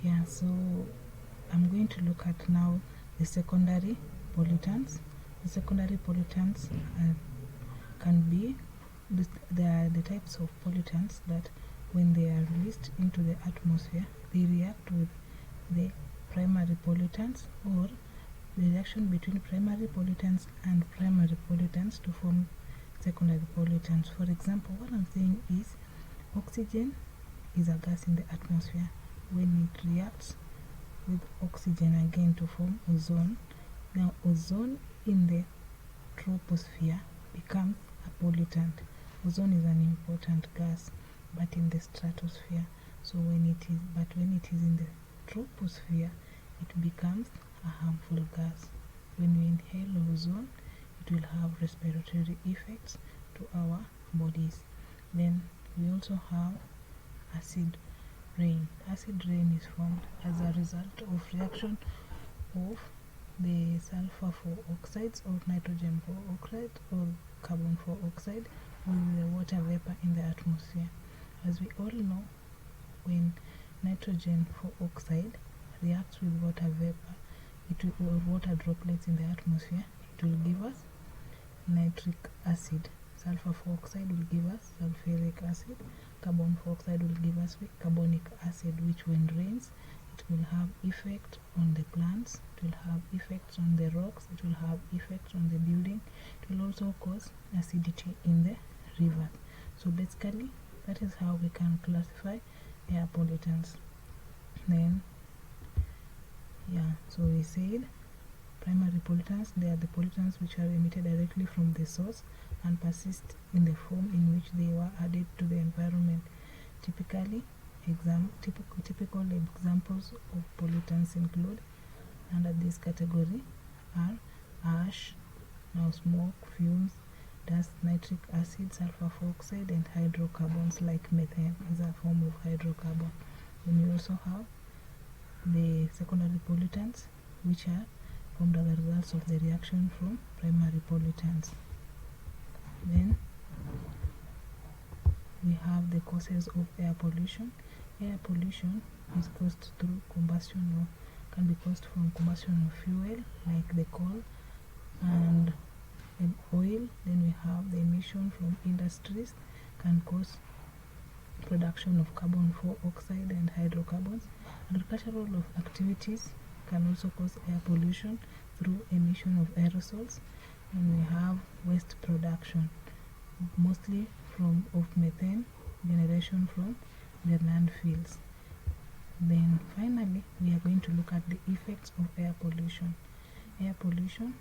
Yeah, so I'm going to look at now the secondary pollutants. The secondary pollutants can be they are the types of pollutants that when they are released into the atmosphere, they react with the primary pollutants, or the reaction between primary pollutants and primary pollutants to form secondary pollutants. For example, what I'm saying is oxygen is a gas in the atmosphere. When it reacts with oxygen again to form ozone, now ozone in the troposphere becomes a pollutant. Ozone is an important gas, but in the stratosphere. So when it is in the troposphere, it becomes a harmful gas. When we inhale ozone, it will have respiratory effects to our bodies. Then we also have acid rain. Acid rain is formed as a result of reaction of the sulfur 4 oxides or nitrogen 4 oxide or carbon 4 oxide with the water vapor in the atmosphere. As we all know, when nitrogen 4 oxide reacts with water vapor, or water droplets in the atmosphere, it will give us nitric acid. Sulfur 4 oxide will give us sulfuric acid. Carbon 4 oxide will give us carbonic acid, which when rains, it will have effect on the plants, it will have effects on the rocks, it will have effects on the building, it will also cause acidity in the river. So basically, that is how we can classify air pollutants. Then, yeah, so we said primary pollutants, they are the pollutants which are emitted directly from the source and persist in the form in which they were added to the environment. Typical examples of pollutants include, under this category, are ash, now smoke, fumes, dust, nitric acid, sulfur 4 oxide, and hydrocarbons like methane is a form of hydrocarbon. Then we also have the secondary pollutants, which are formed as a result of the reaction from primary pollutants. Then we have the causes of air pollution. Air pollution is caused through combustion, or can be caused from combustion of fuel like the coal and oil. Then we have the emission from industries, can cause production of carbon 4 oxide and hydrocarbons. Agricultural activities can also cause air pollution through emission of aerosols. And we have waste production, mostly of methane generation from the landfills. Then finally, we are going to look at the effects of air pollution. Air pollution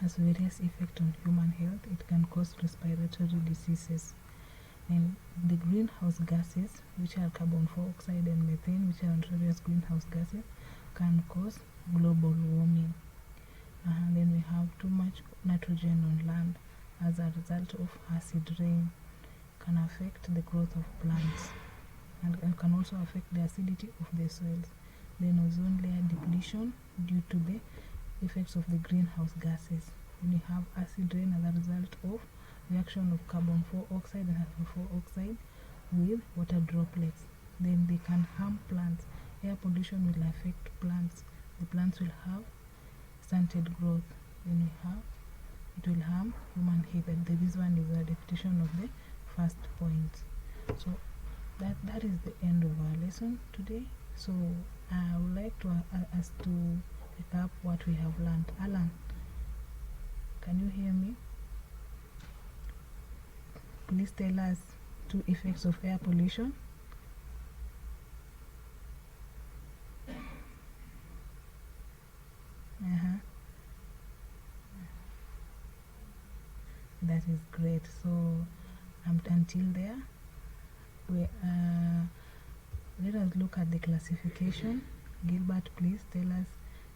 has various effects on human health. It can cause respiratory diseases. And the greenhouse gases, which are carbon 4 oxide and methane, which are notorious greenhouse gases, can cause global warming. And then we have too much nitrogen on land as a result of acid rain, can affect the growth of plants and can also affect the acidity of the soils. Then ozone layer depletion due to the effects of the greenhouse gases. Then we have acid rain as a result of reaction of carbon 4 oxide and sulfur 4 oxide with water droplets. Then they can harm plants. Air pollution will affect plants. The plants will have stunted growth. Then we have it will harm human health. And this one is a repetition of the first point. So that is the end of our lesson today. So I would like to us to pick up what we have learned. Alan, can you hear me? Please tell us 2 effects of air pollution. That is great. So until there, let us look at the classification. Gilbert, please tell us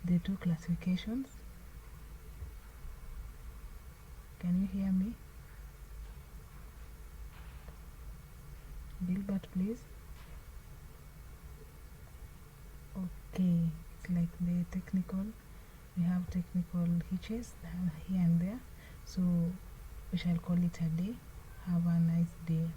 the 2 classifications. Can you hear me? Gilbert, please. Okay, it's like we have technical hitches here and there. So we shall call it a day. Have a nice day.